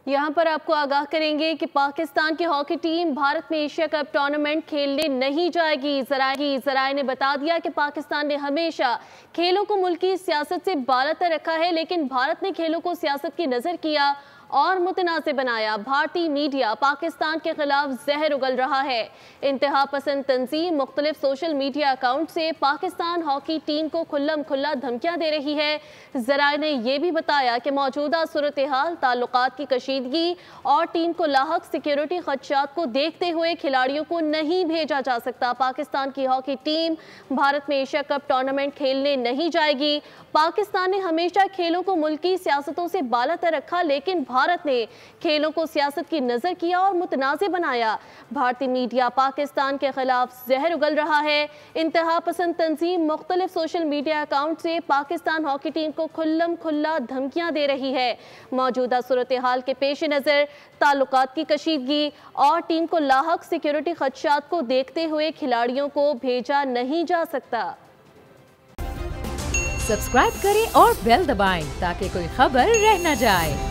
यहाँ पर आपको आगाह करेंगे कि पाकिस्तान की हॉकी टीम भारत में एशिया कप टूर्नामेंट खेलने नहीं जाएगी। जराए ने बता दिया कि पाकिस्तान ने हमेशा खेलों को मुल्क की सियासत से बालातर रखा है, लेकिन भारत ने खेलों को सियासत की नजर किया और मुतनाज़ बनाया। भारतीय मीडिया पाकिस्तान के खिलाफ जहर उगल रहा है। इंतहा पसंद तंजीम मुख्तलिफ सोशल मीडिया अकाउंट से पाकिस्तान हॉकी टीम को खुल्लम खुल्ला धमकियां दे रही है। जराए ने यह भी बताया कि मौजूदा सूरत हाल, ताल्लुकात की कशीदगी और टीम को लाहक सिक्योरिटी खदशात को देखते हुए खिलाड़ियों को नहीं भेजा जा सकता। पाकिस्तान की हॉकी टीम भारत में एशिया कप टूर्नामेंट खेलने नहीं जाएगी। पाकिस्तान ने हमेशा खेलों को मुल्क की सियासतों से बालातर रखा, लेकिन भारत ने खेलों को सियासत की नजर किया और मुतनाज़ बनाया। भारतीय मीडिया पाकिस्तान के खिलाफ जहर उगल रहा है। इंतहा पसंद तंजीम मुख्तलिफ सोशल मीडिया अकाउंट से पाकिस्तान हॉकी टीम को खुल्लम खुल्ला धमकियां दे रही है। मौजूदा सूरत हाल के पेश नज़र, ताल्लुकात की कशीदगी और टीम को लाहक सिक्योरिटी खदशात को देखते हुए खिलाड़ियों को भेजा नहीं जा सकता। सब्सक्राइब करें और बेल दबाएं ताकि कोई खबर रह न जाए।